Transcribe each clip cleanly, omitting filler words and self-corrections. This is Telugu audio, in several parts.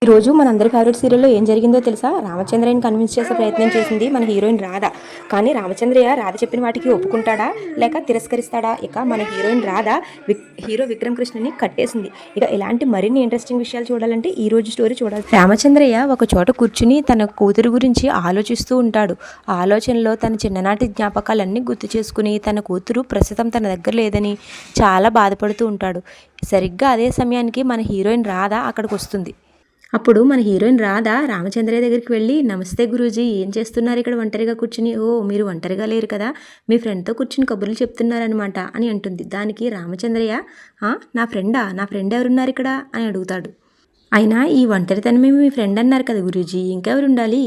ఈరోజు మనందరి ఫేవరెట్ సీరియల్లో ఏం జరిగిందో తెలుసా? రామచంద్రయ్యని కన్విన్స్ చేసే ప్రయత్నం చేసింది మన హీరోయిన్ రాధ. కానీ రామచంద్రయ్య రాధ చెప్పిన వాటికి ఒప్పుకుంటాడా లేక తిరస్కరిస్తాడా? ఇక మన హీరోయిన్ రాధ హీరో విక్రమ్ కృష్ణని కట్టేసింది. ఇక ఇలాంటి మరిన్ని ఇంట్రెస్టింగ్ విషయాలు చూడాలంటే ఈ రోజు స్టోరీ చూడాలి. రామచంద్రయ్య ఒక చోట కూర్చుని తన కూతురు గురించి ఆలోచిస్తూ ఉంటాడు. ఆ ఆలోచనలో తన చిన్ననాటి జ్ఞాపకాలన్నీ గుర్తు చేసుకుని తన కూతురు ప్రస్తుతం తన దగ్గర లేదని చాలా బాధపడుతూ ఉంటాడు. సరిగ్గా అదే సమయానికి మన హీరోయిన్ రాధ అక్కడికి వస్తుంది. అప్పుడు మన హీరోయిన్ రాధ రామచంద్రయ్య దగ్గరికి వెళ్ళి, నమస్తే గురూజీ, ఏం చేస్తున్నారు ఇక్కడ ఒంటరిగా కూర్చుని? ఓ, మీరు ఒంటరిగా లేరు కదా, మీ ఫ్రెండ్తో కూర్చుని కబుర్లు చెప్తున్నారనమాట అని అంటుంది. దానికి రామచంద్రయ్య, నా ఫ్రెండ్ ఎవరున్నారు ఇక్కడ అని అడుగుతాడు. అయినా ఈ ఒంటరితనమే మీ ఫ్రెండ్ అన్నారు కదా గురూజీ, ఇంకెవరు ఉండాలి?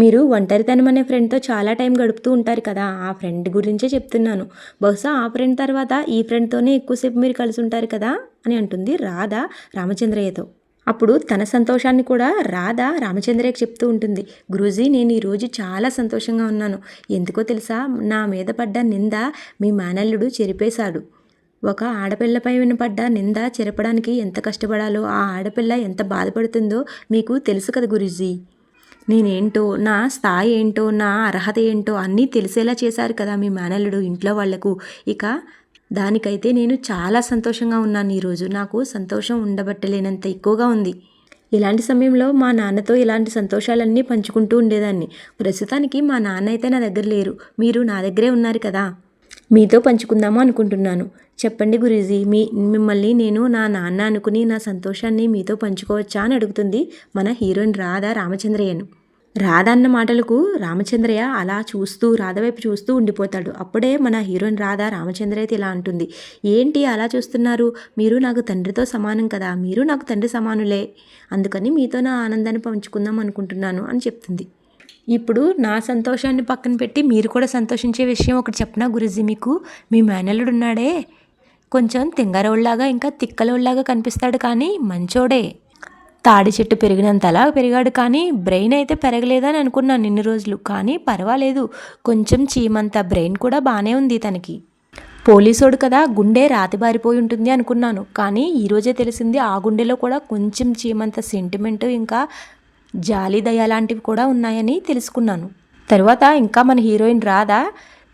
మీరు ఒంటరితనం అనే ఫ్రెండ్తో చాలా టైం గడుపుతూ ఉంటారు కదా, ఆ ఫ్రెండ్ గురించే చెప్తున్నాను. బహుశా ఆ ఫ్రెండ్ తర్వాత ఈ ఫ్రెండ్తోనే ఎక్కువసేపు మీరు కలిసి ఉంటారు కదా అని అంటుంది రాధ రామచంద్రయ్యతో. అప్పుడు తన సంతోషాన్ని కూడా రాధ రామచంద్రయ్యకి చెప్తూ ఉంటుంది. గురూజీ, నేను ఈరోజు చాలా సంతోషంగా ఉన్నాను. ఎందుకో తెలుసా? నా మీద పడ్డ నింద మీ మేనల్లుడు చెరిపేశాడు. ఒక ఆడపిల్లపై వినపడ్డ నింద చెరపడానికి ఎంత కష్టపడాలో, ఆ ఆడపిల్ల ఎంత బాధపడుతుందో మీకు తెలుసు కదా గురూజీ. నేనేంటో, నా స్థాయి ఏంటో, నా అర్హత ఏంటో అన్నీ తెలిసేలా చేశారు కదా మీ మేనల్లుడు ఇంట్లో వాళ్లకు. ఇక దానికైతే నేను చాలా సంతోషంగా ఉన్నాను. ఈరోజు నాకు సంతోషం ఉండబట్టలేనంత ఎక్కువగా ఉంది. ఇలాంటి సమయంలో మా నాన్నతో ఇలాంటి సంతోషాలన్నీ పంచుకుంటూ ఉండేదాన్ని. ప్రస్తుతానికి మా నాన్న అయితే నా దగ్గర లేరు, మీరు నా దగ్గరే ఉన్నారు కదా, మీతో పంచుకుందాము అనుకుంటున్నాను. చెప్పండి గురూజీ, మిమ్మల్ని నేను నా నాన్న అనుకుని నా సంతోషాన్ని మీతో పంచుకోవచ్చా అని అడుగుతుంది మన హీరోయిన్ రాధ రామచంద్రయ్యను. రాధ అన్న మాటలకు రామచంద్రయ్య అలా చూస్తూ రాధ వైపు చూస్తూ ఉండిపోతాడు. అప్పుడే మన హీరోయిన్ రాధ రామచంద్రయ్యతో ఇలా అంటుంది. ఏంటి అలా చూస్తున్నారు? మీరు నాకు తండ్రితో సమానం కదా, మీరు నాకు తండ్రి సమానులే, అందుకని మీతో నా ఆనందాన్ని పంచుకుందాం అనుకుంటున్నాను అని చెప్తుంది. ఇప్పుడు నా సంతోషాన్ని పక్కన పెట్టి మీరు కూడా సంతోషించే విషయం ఒకటి చెప్పనా గురూజీ మీకు? మీ మేనల్లుడు ఉన్నాడే, కొంచెం తింగరోళ్ళలాగా ఇంకా తిక్కలోళ్ళలాగా కనిపిస్తాడు, కానీ మంచోడే. తాడి చెట్టు పెరిగినంతలా పెరిగాడు, కానీ బ్రెయిన్ అయితే పెరగలేదని అనుకున్నాను ఇన్ని రోజులు. కానీ పర్వాలేదు, కొంచెం చీమంత బ్రెయిన్ కూడా బాగానే ఉంది తనకి. పోలీసోడు కదా, గుండె రాతిబారిపోయి ఉంటుంది అనుకున్నాను, కానీ ఈరోజే తెలిసింది ఆ గుండెలో కూడా కొంచెం చీమంత సెంటిమెంటు ఇంకా జాలి దయ లాంటివి కూడా ఉన్నాయని తెలుసుకున్నాను. తర్వాత ఇంకా మన హీరోయిన్ రాధ,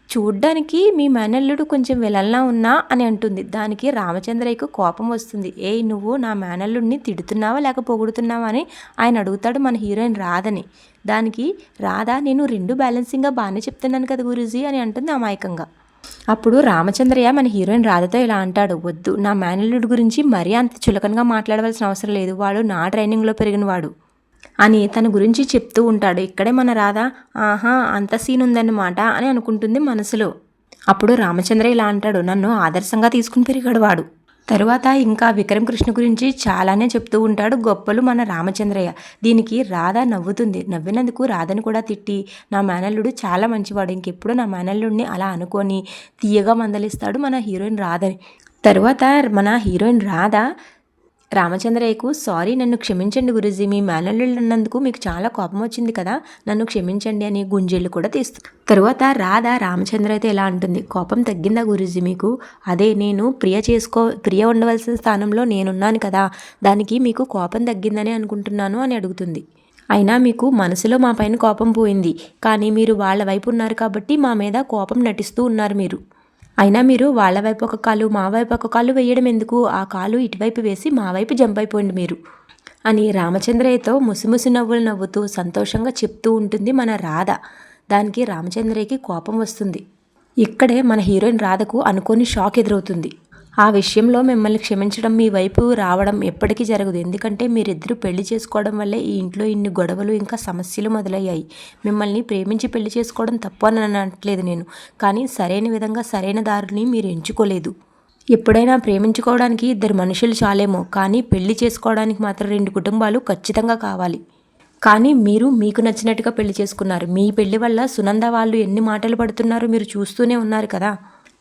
చూడ్డానికి మీ మేనల్లుడు కొంచెం విలన్లా ఉన్నా అని అంటుంది. దానికి రామచంద్రయ్యకు కోపం వస్తుంది. ఏయ్, నువ్వు నా మేనల్లుడిని తిడుతున్నావా లేక పొగుడుతున్నావా అని ఆయన అడుగుతాడు మన హీరోయిన్ రాధని. దానికి రాధ, నేను రెండు బ్యాలెన్సింగ్గా బాగానే చెప్తున్నాను కదా గురూజీ అని అంటుంది అమాయకంగా. అప్పుడు రామచంద్రయ్య మన హీరోయిన్ రాధతో ఇలా అంటాడు. వద్దు, నా మేనల్లుడి గురించి మరీ అంత చులకనగా మాట్లాడవలసిన అవసరం లేదు, వాడు నా ట్రైనింగ్లో పెరిగిన వాడు అని తన గురించి చెప్తూ ఉంటాడు. ఇక్కడే మన రాధ, ఆహా, అంత సీన్ ఉందన్నమాట అని అనుకుంటుంది మనసులో. అప్పుడు రామచంద్ర ఇలా అంటాడు, నన్ను ఆదర్శంగా తీసుకుని పెరిగాడు వాడు. తరువాత ఇంకా విక్రమ్ కృష్ణ గురించి చాలానే చెప్తూ ఉంటాడు గొప్పలు మన రామచంద్రయ్య. దీనికి రాధ నవ్వుతుంది. నవ్వినందుకు రాధని కూడా తిట్టి, నా మేనల్లుడు చాలా మంచివాడు, ఇంకెప్పుడు నా మేనల్లుడిని అలా అనుకొని తీయగా మందలిస్తాడు మన హీరోయిన్ రాధని. తరువాత మన హీరోయిన్ రాధ రామచంద్రయ్యకు, సారీ, నన్ను క్షమించండి గురూజీ, మీ మేనల్లుడు అన్నందుకు మీకు చాలా కోపం వచ్చింది కదా, నన్ను క్షమించండి అని గుంజేళ్ళు కూడా తీస్తుంది. తరువాత రాధ రామచంద్రయ్యతో ఎలా అంటుంది, కోపం తగ్గిందా గురూజీ మీకు? అదే, నేను ప్రియ ఉండవలసిన స్థానంలో నేనున్నాను కదా, దానికి మీకు కోపం తగ్గిందని అనుకుంటున్నాను అని అడుగుతుంది. అయినా మీకు మనసులో మా పైన కోపం పోయింది, కానీ మీరు వాళ్ళ వైపు ఉన్నారు కాబట్టి మా మీద కోపం నటిస్తూ ఉన్నారు మీరు. అయినా మీరు వాళ్ళ వైపు ఒక కాలు మా వైపు ఒక కాలు వేయడం ఎందుకు? ఆ కాలు ఇటువైపు వేసి మా వైపు జంప్ అయిపోయింది మీరు అని రామచంద్రయ్యతో ముసిముసి నవ్వులు నవ్వుతూ సంతోషంగా చెప్తూ ఉంటుంది మన రాధ. దానికి రామచంద్రయ్యకి కోపం వస్తుంది. ఇక్కడే మన హీరోయిన్ రాధకు అనుకోని షాక్ ఎదురవుతుంది. ఆ విషయంలో మిమ్మల్ని క్షమించడం, మీ వైపు రావడం ఎప్పటికీ జరగదు, ఎందుకంటే మీరిద్దరూ పెళ్లి చేసుకోవడం వల్లే ఈ ఇంట్లో ఇన్ని గొడవలు ఇంకా సమస్యలు మొదలయ్యాయి. మిమ్మల్ని ప్రేమించి పెళ్లి చేసుకోవడం తప్పు అని అనట్లేదు నేను, కానీ సరైన విధంగా సరైన దారిని మీరు ఎంచుకోలేదు. ఎప్పుడైనా ప్రేమించుకోవడానికి ఇద్దరు మనుషులు చాలేమో, కానీ పెళ్లి చేసుకోవడానికి మాత్రం రెండు కుటుంబాలు ఖచ్చితంగా కావాలి. కానీ మీరు మీకు నచ్చినట్టుగా పెళ్లి చేసుకున్నారు. మీ పెళ్లి వల్ల సునంద వాళ్ళు ఎన్ని మాటలు పడుతున్నారో మీరు చూస్తూనే ఉన్నారు కదా.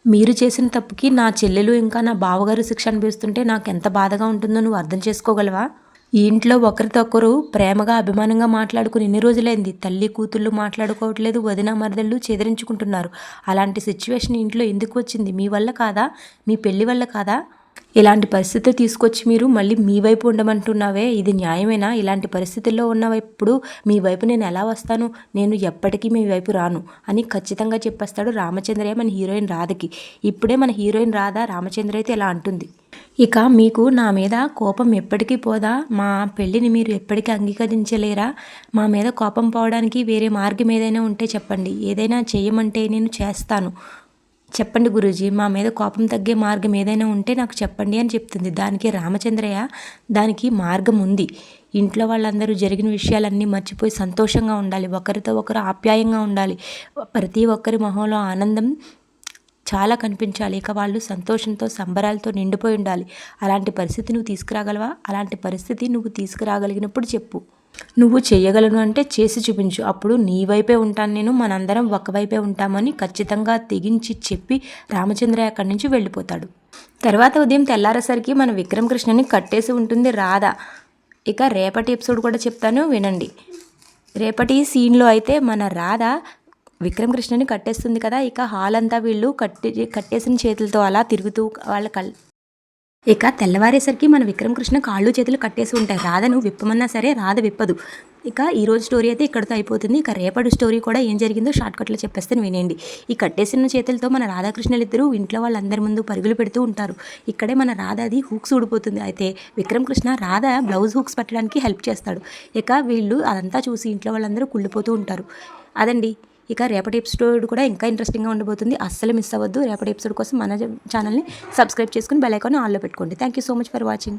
మీరు చేసిన తప్పుకి నా చెల్లెలు ఇంకా నా బావగారు శిక్ష అనిపిస్తుంటే నాకు ఎంత బాధగా ఉంటుందో నువ్వు అర్థం చేసుకోగలవా? ఈ ఇంట్లో ఒకరితో ఒకరు ప్రేమగా అభిమానంగా మాట్లాడుకుని ఎన్ని రోజులైంది, తల్లి కూతుళ్ళు మాట్లాడుకోవట్లేదు, వదిన మరదళ్ళు చెదిరించుకుంటున్నారు. అలాంటి సిచ్యువేషన్ ఇంట్లో ఎందుకు వచ్చింది? మీ వల్ల కాదా? మీ పెళ్లి వల్ల కాదా? ఇలాంటి పరిస్థితి తీసుకొచ్చి మీరు మళ్ళీ మీ వైపు ఉండమంటున్నావే, ఇది న్యాయమేనా? ఇలాంటి పరిస్థితుల్లో ఉన్నప్పుడు మీ వైపు నేను ఎలా వస్తాను? నేను ఎప్పటికీ మీ వైపు రాను అని ఖచ్చితంగా చెప్పేస్తాడు రామచంద్రయ్య మన హీరోయిన్ రాధకి. ఇప్పుడే మన హీరోయిన్ రాధ రామచంద్రయ్యతో ఇలా అంటుంది, ఇక మీకు నా మీద కోపం ఎప్పటికీ పోదా? మా పెళ్ళిని మీరు ఎప్పటికీ అంగీకరించలేరా? మా మీద కోపం పోవడానికి వేరే మార్గం ఏదైనా ఉంటే చెప్పండి, ఏదైనా చేయమంటే నేను చేస్తాను. చెప్పండి గురూజీ, మా మీద కోపం తగ్గే మార్గం ఏదైనా ఉంటే నాకు చెప్పండి అని చెప్తుంది. దానికి రామచంద్రయ్య, దానికి మార్గం ఉంది. ఇంట్లో వాళ్ళందరూ జరిగిన విషయాలన్నీ మర్చిపోయి సంతోషంగా ఉండాలి, ఒకరితో ఒకరు ఆప్యాయంగా ఉండాలి, ప్రతి ఒక్కరి మొహంలో ఆనందం చాలా కనిపించాలి, ఇక వాళ్ళు సంతోషంతో సంబరాలతో నిండిపోయి ఉండాలి. అలాంటి పరిస్థితి నువ్వు తీసుకురాగలవా? అలాంటి పరిస్థితి నువ్వు తీసుకురాగలిగినప్పుడు చెప్పు, నువ్వు చేయగలను అంటే చేసి చూపించు, అప్పుడు నీ వైపే ఉంటాను నేను, మనందరం ఒకవైపే ఉంటామని ఖచ్చితంగా తెగించి చెప్పి రామచంద్రయ్య అక్కడి నుంచి వెళ్ళిపోతాడు. తర్వాత ఉదయం తెల్లారేసరికి మన విక్రమ్ కృష్ణని కట్టేసి ఉంటుంది రాధ. ఇక రేపటి ఎపిసోడ్ కూడా చెప్తాను వినండి. రేపటి సీన్లో అయితే మన రాధ విక్రమ్ కృష్ణని కట్టేస్తుంది కదా, ఇక హాల్ అంతా వీళ్ళు కట్టేసిన చేతులతో అలా తిరుగుతూ ఇక తెల్లవారేసరికి మన విక్రమ్ కృష్ణ కాళ్ళు చేతులు కట్టేసి ఉంటాయి. రాధను విప్పమన్నా సరే రాధ విప్పదు. ఇక ఈరోజు స్టోరీ అయితే ఇక్కడితో అయిపోతుంది. ఇక రేపటి స్టోరీ కూడా ఏం జరిగిందో షార్ట్కట్లో చెప్పేస్తాను వినేయండి. ఈ కట్టేసిన చేతులతో మన రాధాకృష్ణలు ఇద్దరు ఇంట్లో వాళ్ళందరి ముందు పరుగులు పెడుతూ ఉంటారు. ఇక్కడే మన రాధాది హూక్స్ ఊడిపోతుంది. అయితే విక్రమ్ కృష్ణ రాధ బ్లౌజ్ హూక్స్ పట్టడానికి హెల్ప్ చేస్తాడు. ఇక వీళ్ళు అదంతా చూసి ఇంట్లో వాళ్ళందరూ కుళ్ళిపోతూ ఉంటారు. అదండి, ఇక రేపటి ఎపిసోడ్ కూడా ఇంకా ఇంట్రెస్టింగ్గా ఉండబోతుంది. అస్సలు మిస్ అవ్వద్దు. రేపటి ఎపిసోడ్ కోసం మన ఛానల్ని సబ్స్క్రైబ్ చేసుకుని బెల్ ఐకాన్ ఆన్లో పెట్టుకోండి. Thank you so much for watching.